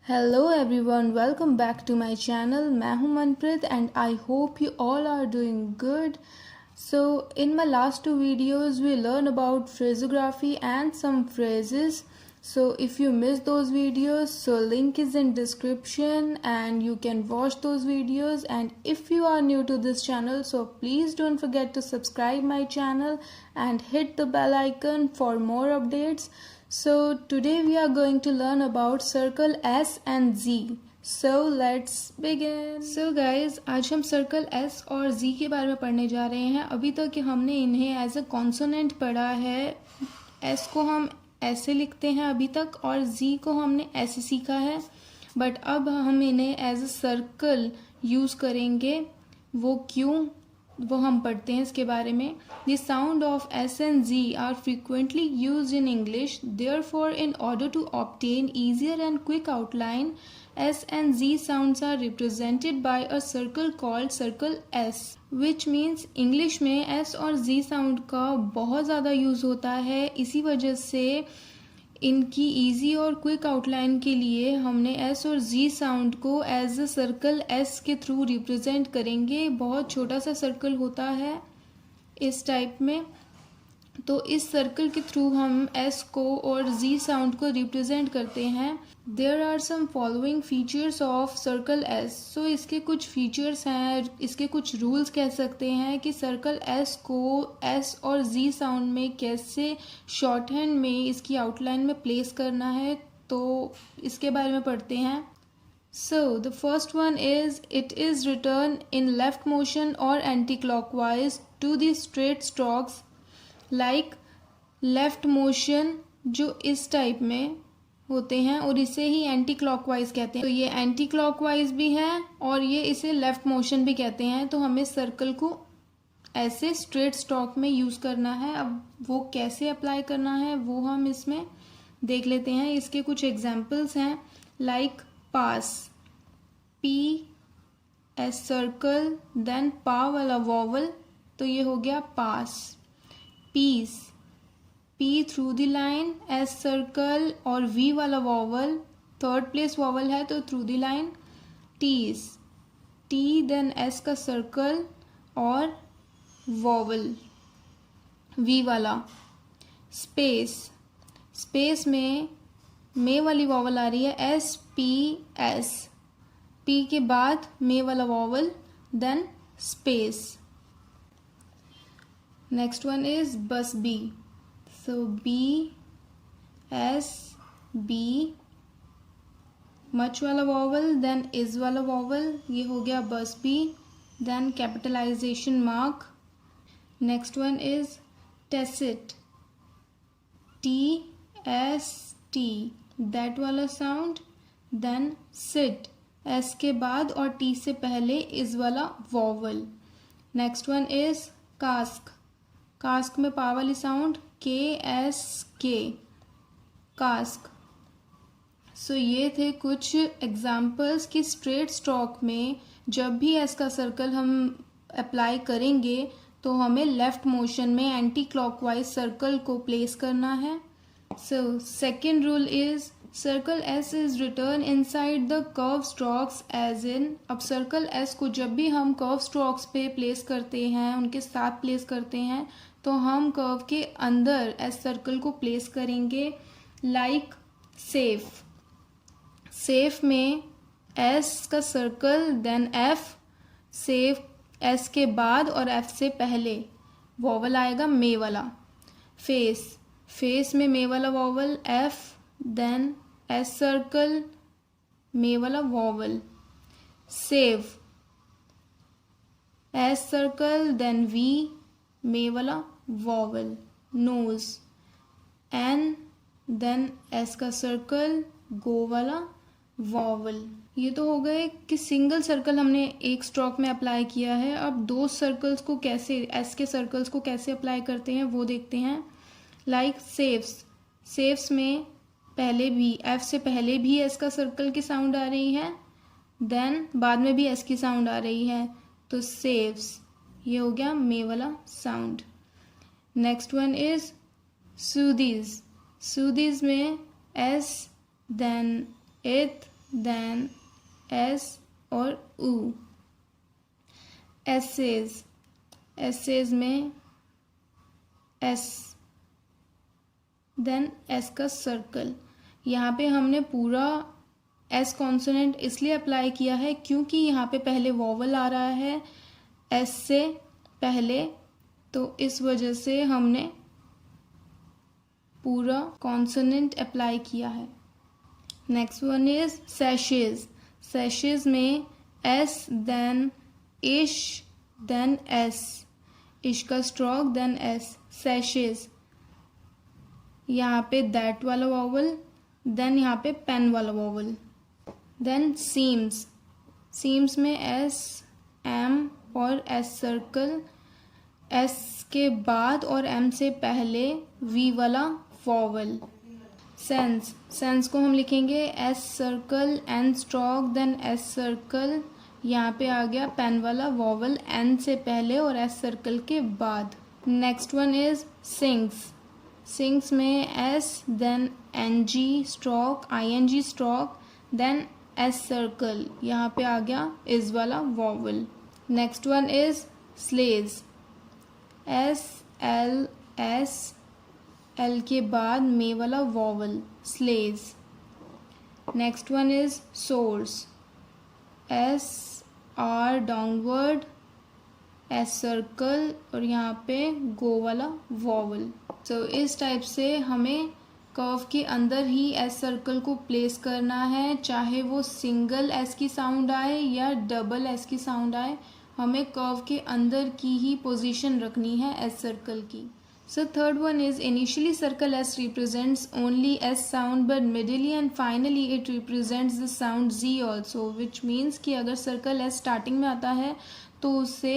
Hello everyone, welcome back to my channel. मैं हूं Manpreet and I hope you all are doing good. So in my last two videos we learned about phrasography and some phrases. So if you missed those videos, so link is in description and you can watch those videos. And if you are new to this channel, so please don't forget to subscribe my channel and hit the bell icon for more updates. So today we are going to learn about circle S and Z. So let's begin. So guys, आज हम circle S और Z के बारे में पढ़ने जा रहे हैं। अभी तक हमने इन्हें एज अ कॉन्सोनेंट पढ़ा है। S को हम ऐसे लिखते हैं अभी तक और Z को हमने ऐसे सीखा है, बट अब हम इन्हें एज अ सर्कल यूज़ करेंगे। वो क्यों, वो हम पढ़ते हैं इसके बारे में। The sound of S and Z are frequently used in English. Therefore, in order to obtain easier and quick outline, S and Z sounds are represented by a circle called circle S, which means English में S और Z sound का बहुत ज़्यादा use होता है। इसी वजह से इनकी इजी और क्विक आउटलाइन के लिए हमने एस और जी साउंड को एज अ सर्कल एस के थ्रू रिप्रेजेंट करेंगे। बहुत छोटा सा सर्कल होता है इस टाइप में, तो इस सर्कल के थ्रू हम एस को और जी साउंड को रिप्रेजेंट करते हैं। There are some following features of circle S. So इसके कुछ फीचर्स हैं, इसके कुछ रूल्स कह सकते हैं कि सर्कल एस को एस और जी साउंड में कैसे शॉर्ट हैंड में इसकी आउटलाइन में प्लेस करना है, तो इसके बारे में पढ़ते हैं। So the first one is it is written in left motion or anti-clockwise to the straight strokes, like left motion जो इस टाइप में होते हैं और इसे ही एंटी क्लॉकवाइज कहते हैं। तो ये एंटी क्लॉकवाइज भी है और ये इसे लेफ्ट मोशन भी कहते हैं। तो हमें सर्कल को ऐसे स्ट्रेट स्ट्रोक में यूज़ करना है। अब वो कैसे अप्लाई करना है वो हम इसमें देख लेते हैं। इसके कुछ एग्जाम्पल्स हैं, like pass, P S circle then पा वाला वॉवल, तो ये हो गया pass. Piece, P through the line, S circle और वी वाला वॉवल, थर्ड प्लेस वॉवल है तो through the line. Tease, T then S का सर्कल और वॉवल वी वाला। स्पेस, स्पेस में मे वाली वॉवल आ रही है, एस पी एस, पी के बाद मे वाला vowel then space. Next one is bus B. So B, S, B, much वाला वॉवल देन इज वाला वॉवल, ये हो गया bus B, then capitalization mark. Next one is tacit, T, S, T, that वाला साउंड, देन सिट, S के बाद और T से पहले इज वाला vowel. Next one is cask, cask में पा वाली साउंड, के एस के, कास्क। सो ये थे कुछ एग्जाम्पल्स कि स्ट्रेट स्ट्रोक में जब भी एस का सर्कल हम अप्लाई करेंगे तो हमें लेफ्ट मोशन में एंटी क्लॉकवाइज सर्कल को प्लेस करना है। So second rule is circle S is written inside the curve strokes as in. अब सर्कल एस को जब भी हम कर्व स्ट्रोक्स पे प्लेस करते हैं, उनके साथ प्लेस करते हैं, तो हम कर्व के अंदर एस सर्कल को प्लेस करेंगे। लाइक सेफ, सेफ में एस का circle then F, safe S के बाद और एफ से पहले वॉवल आएगा मे वाला। फेस, फेस में मे वाला vowel F then S circle मे वाला vowel. Save, S circle then V मे वाला vowel. Nose, N then S का सर्कल गो वाला वॉवल। ये तो हो गए कि सिंगल सर्कल हमने एक स्ट्रोक में अप्लाई किया है। अब दो सर्कल्स को कैसे, एस के सर्कल्स को कैसे अप्लाई करते हैं वो देखते हैं। लाइक सेव्स, सेव्स में पहले भी एफ से पहले भी एस का सर्कल की साउंड आ रही है, देन बाद में भी एस की साउंड आ रही है, तो सेव्स, ये हो गया मे वाला साउंड। नेक्स्ट वन इज सूदीज, सूदीज में एस देन इथ देन एस और ऊ। एसेज, एसेज में एस, देन एस का सर्कल। यहाँ पे हमने पूरा एस कॉन्सोनेंट इसलिए अप्लाई किया है क्योंकि यहाँ पे पहले वॉवल आ रहा है एस से पहले, तो इस वजह से हमने पूरा कॉन्सोनेंट अप्लाई किया है। Next one is sashes. Sashes में S then ish then S, ish का स्ट्रोक देन एस, सैशेज। यहाँ पे दैट वाला वॉवल, देन यहाँ पे पेन वाला वॉवल। देन सीम्स, सीम्स में एस एम और एस सर्कल, एस के बाद और एम से पहले वी वाला वॉवल। सेंस, सेंस को हम लिखेंगे S circle N stroke then S circle. यहाँ पे आ गया पेन वाला वॉवल एन से पहले और एस सर्कल के बाद। Next one is sings. Sings में S then N G stroke I N G stroke then S circle, यहाँ पे आ गया इज वाला vowel. Next one is sledge. S L S, L के बाद मे वाला vowel, sledge. Next one is source. S R downward, S circle और यहाँ पे गो वाला वॉवल। तो इस टाइप से हमें कर्व के अंदर ही एस सर्कल को प्लेस करना है, चाहे वो सिंगल एस की साउंड आए या डबल एस की साउंड आए, हमें कर्व के अंदर की ही पोजीशन रखनी है एस सर्कल की। So third one is initially circle S represents only S sound but middle and finally it represents the sound Z also, which means कि अगर circle S starting में आता है तो उसे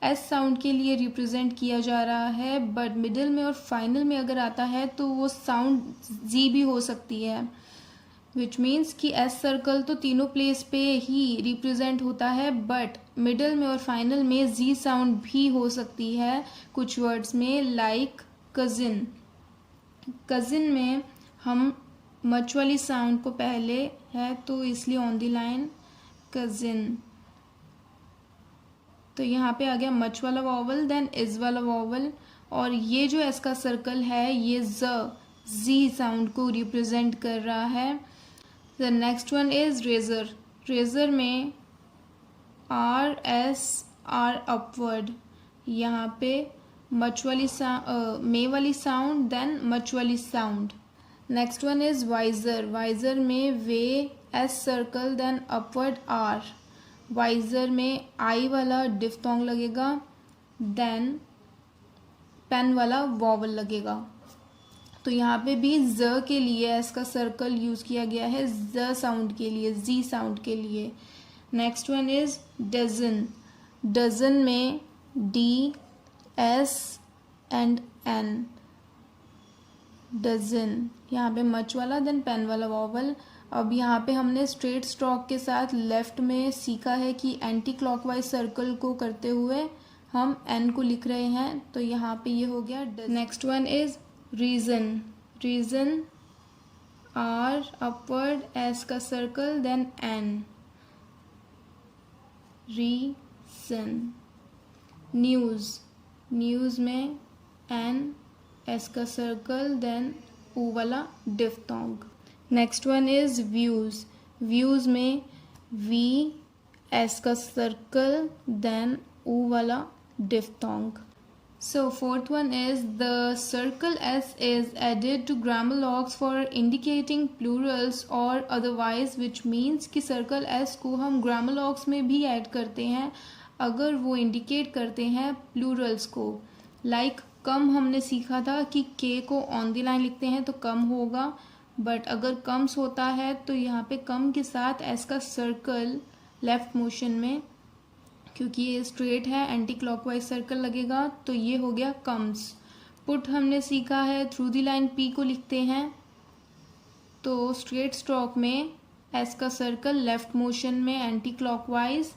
S sound के लिए represent किया जा रहा है, but middle में और final में अगर आता है तो वो sound Z भी हो सकती है, which means कि S circle तो तीनों प्लेस पे ही represent होता है, but मिडल में और फाइनल में जी साउंड भी हो सकती है कुछ वर्ड्स में, लाइक कजिन। कजिन में हम मच वाली साउंड को पहले है तो इसलिए ऑन द लाइन कजिन, तो यहाँ पे आ गया मच वाला वॉवल देन इज वाला वॉवल, और ये जो एस का सर्कल है ये जी साउंड को रिप्रेजेंट कर रहा है। The next one is razor. Razor में आर एस आर अपवर्ड, यहाँ पे मच वाली मे वाली साउंड देन मच वाली sound. Next one is visor. Visor में V S circle then upward R, visor में आई वाला डिफ्थोंग लगेगा देन पेन वाला वॉवल लगेगा। तो यहाँ पे भी ज के लिए एस का सर्कल यूज किया गया है ज साउंड के लिए, जी साउंड के लिए। Next one is dozen. Dozen में D S and N, dozen, यहाँ पे मच वाला देन पेन वाला वॉवल। अब यहाँ पे हमने स्ट्रेट स्ट्रोक के साथ लेफ्ट में सीखा है कि एंटी क्लॉकवाइज सर्कल को करते हुए हम एन को लिख रहे हैं, तो यहाँ पे ये हो गया। Next one is region. Region R upward S का circle then N, region. News. News में एन एस का सर्कल देन ऊ वाला diphthong. Next one is views. Views में वी एस का सर्कल देन ऊ वाला diphthong. So fourth one is the circle S is added to grammar logs for indicating plurals or otherwise, which means कि circle S को हम grammar logs में भी add करते हैं अगर वो indicate करते हैं plurals को। like कम हमने सीखा था कि K को on the line लिखते हैं तो कम होगा, but अगर कम्स होता है तो यहाँ पे कम के साथ S का circle लेफ्ट मोशन में, क्योंकि ये स्ट्रेट है एंटी क्लॉकवाइज सर्कल लगेगा, तो ये हो गया कम्स। पुट हमने सीखा है थ्रू द लाइन पी को लिखते हैं, तो स्ट्रेट स्ट्रोक में एस का सर्कल लेफ्ट मोशन में एंटी क्लॉकवाइज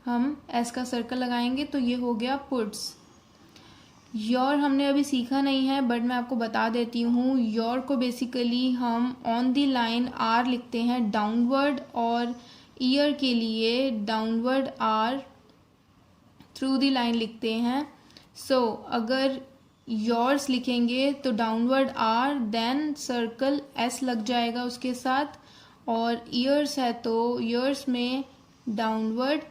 हम एस का सर्कल लगाएंगे, तो ये हो गया पुट्स। योर हमने अभी सीखा नहीं है, बट मैं आपको बता देती हूँ। योर को बेसिकली हम ऑन द लाइन आर लिखते हैं डाउनवर्ड, और ईयर के लिए downward R through the line लिखते हैं। सो अगर योर्स लिखेंगे तो downward R, then circle S लग जाएगा उसके साथ, और ईयर्स है तो ईयर्स में डाउनवर्ड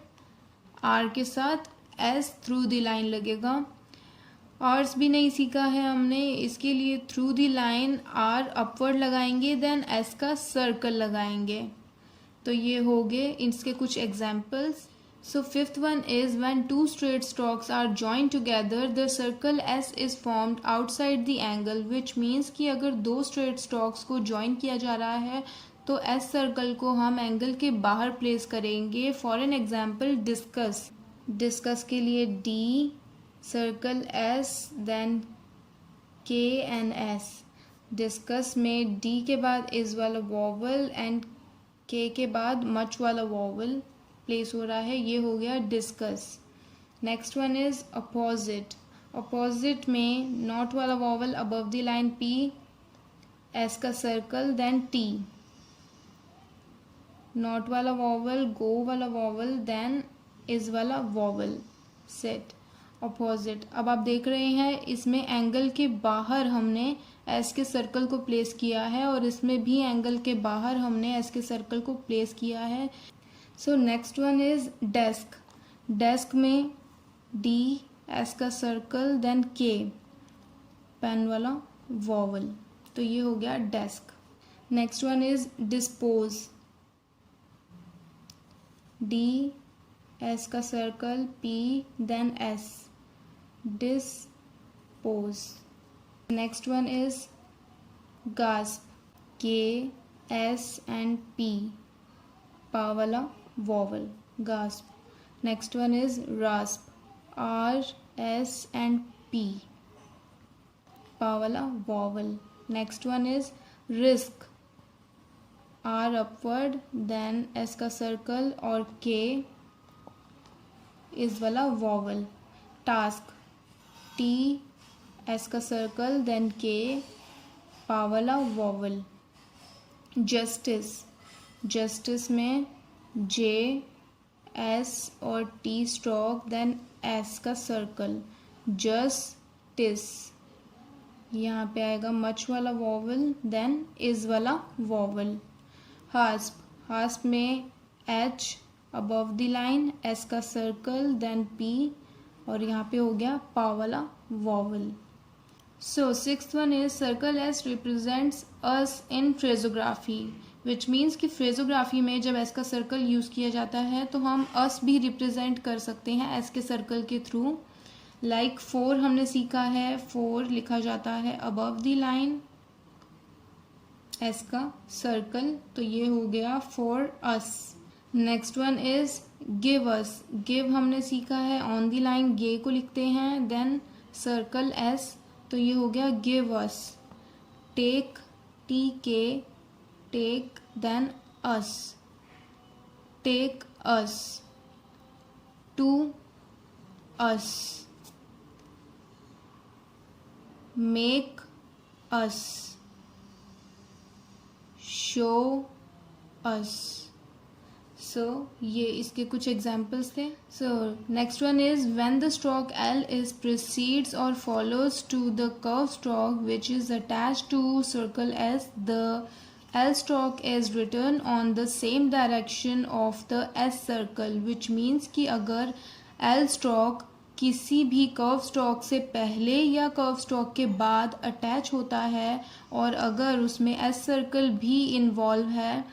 आर के साथ एस थ्रू द लाइन लगेगा। आर्स भी नहीं सीखा है हमने, इसके लिए through the line R upward लगाएंगे, देन एस का सर्कल लगाएंगे। तो ये हो गए इसके कुछ examples. So fifth one is when two straight strokes are joined together the circle S is formed outside the angle, which means कि अगर दो स्ट्रेट स्ट्रोक्स को जॉइन किया जा रहा है तो एस सर्कल को हम एंगल के बाहर प्लेस करेंगे। For an example discuss, discuss के लिए डी सर्कल एस देन के एंड एस। डिस्कस में डी के बाद इज वाला वॉवल एंड के के बाद मच वाला वॉवल प्लेस हो रहा है, ये हो गया discuss. Next one is opposite, opposite में नॉट वाला vowel above the line P, S का सर्कल देन टी, नॉट वाला वॉवल गो वाला वॉवल देन इज वाला वॉवल, सेट अपोजिट। अब आप देख रहे हैं इसमें एंगल के बाहर हमने एस के सर्कल को प्लेस किया है, और इसमें भी एंगल के बाहर हमने एस के सर्कल को प्लेस किया है। So next one is desk, desk में डी एस का सर्कल देन के पेन वाला वॉवल, तो ये हो गया desk. Next one is dispose, D S का circle P then S, dispose. Next one is gasp, K S and P पा वाला vowel gasp. Next one is rasp, R S and P पा वाला vowel. Next one is risk, R upward then S का circle और के इस वाला vowel. Task, T S का सर्कल देन के पा वाला वॉवल। जस्टिस, जस्टिस में जे एस और टी स्ट्रोक देन एस का सर्कल, जस्टिस। यहाँ पे आएगा मच वाला वॉवल देन इज वाला वॉवल। हास्प, हास्प में H above the line, S का सर्कल देन पी, और यहाँ पे हो गया पा वाला vowel. So sixth one is circle S represents us in फ्रेजोग्राफी, which means कि फ्रेजोग्राफी में जब एस का सर्कल यूज़ किया जाता है तो हम अस भी रिप्रेजेंट कर सकते हैं एस के सर्कल के थ्रू। लाइक फोर हमने सीखा है, फोर लिखा जाता है अबव द लाइन एस का सर्कल, तो ये हो गया for us. Next one is give us, give हमने सीखा है ऑन द लाइन गे को लिखते हैं देन सर्कल एस, तो ये हो गया give us. Take, T K take then us, take us. To us, make us, show us. So ये इसके कुछ एग्जाम्पल्स थे। So next one is when the stroke L is precedes or follows to the curve stroke which is attached to circle S, the L stroke is return on the same direction of the S circle, which means कि अगर L stroke किसी भी curve stroke से पहले या curve stroke के बाद attach होता है और अगर उसमें एस सर्कल भी इन्वॉल्व है,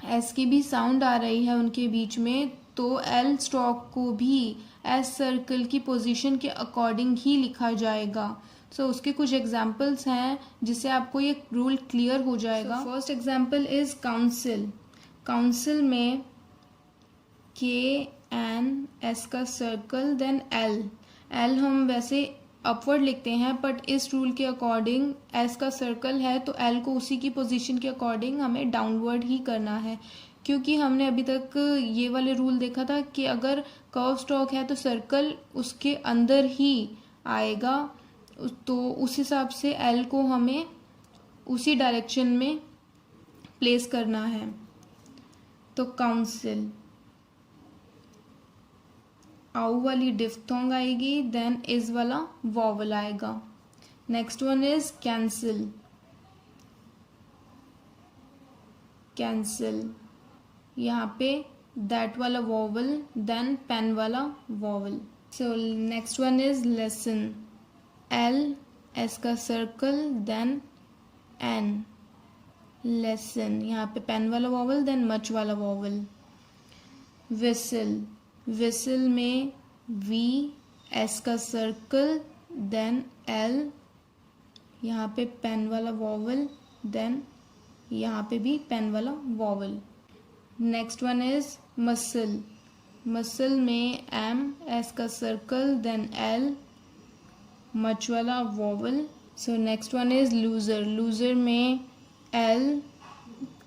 एस की भी साउंड आ रही है उनके बीच में, तो एल स्ट्रोक को भी एस सर्कल की पोजीशन के अकॉर्डिंग ही लिखा जाएगा। सो उसके कुछ एग्जाम्पल्स हैं जिससे आपको ये रूल क्लियर हो जाएगा। First example is council, council में के एन एस का सर्कल देन एल, एल हम वैसे अपवर्ड लिखते हैं बट इस रूल के अकॉर्डिंग एस का सर्कल है तो एल को उसी की पोजीशन के अकॉर्डिंग हमें डाउनवर्ड ही करना है, क्योंकि हमने अभी तक ये वाले रूल देखा था कि अगर कर्व स्ट्रोक है तो सर्कल उसके अंदर ही आएगा तो उस हिसाब से एल को हमें उसी डायरेक्शन में प्लेस करना है। तो काउंसिल, आउ वाली डिफ्थोंग आएगी, देन इज वाला वॉवल आएगा। Next one is cancel, cancel, यहाँ पे दैट वाला वॉवल, देन पेन वाला vowel. So next one is lesson, L, S का सर्कल, देन एन, लेसन, यहाँ पे पेन वाला वॉवल, देन मच वाला वॉवल। विसल, विसल में वी, एस का सर्कल, देन एल, यहाँ पे पेन वाला वॉवल, देन यहाँ पे भी पेन वाला vowel. Next one is muscle, muscle में एम, एस का सर्कल, देन एल, मच वाला vowel. So next one is loser, loser में एल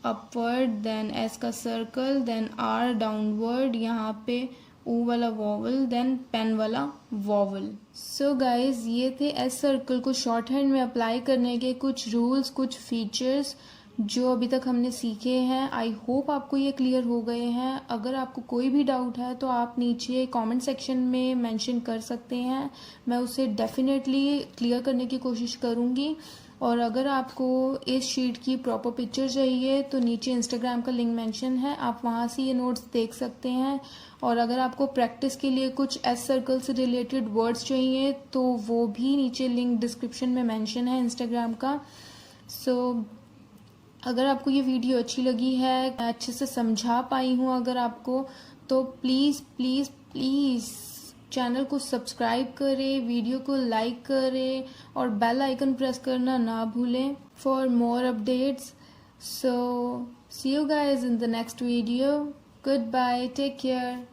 अपवर्ड, देन एस का सर्कल, देन आर डाउनवर्ड, यहाँ पे ओ वाला वॉवल, देन पेन वाला वॉवल। सो गाइज ये थे एस सर्कल को शॉर्ट हैंड में अप्लाई करने के कुछ रूल्स, कुछ फीचर्स जो अभी तक हमने सीखे हैं। आई होप आपको ये क्लियर हो गए हैं। अगर आपको कोई भी डाउट है तो आप नीचे कमेंट सेक्शन में मेंशन कर सकते हैं, मैं उसे डेफिनेटली क्लियर करने की कोशिश करूँगी। और अगर आपको इस शीट की प्रॉपर पिक्चर चाहिए तो नीचे इंस्टाग्राम का लिंक मेंशन है, आप वहाँ से ये नोट्स देख सकते हैं। और अगर आपको प्रैक्टिस के लिए कुछ एस सर्कल से रिलेटेड वर्ड्स चाहिए तो वो भी नीचे लिंक डिस्क्रिप्शन में मेंशन है इंस्टाग्राम का। सो अगर आपको ये वीडियो अच्छी लगी है, अच्छे से समझा पाई हूँ अगर आपको, तो प्लीज़ प्लीज़ प्लीज़ चैनल को सब्सक्राइब करें, वीडियो को लाइक करें और बेल आइकन प्रेस करना ना भूलें for more updates. So see you guys in the next video. Good bye, take care.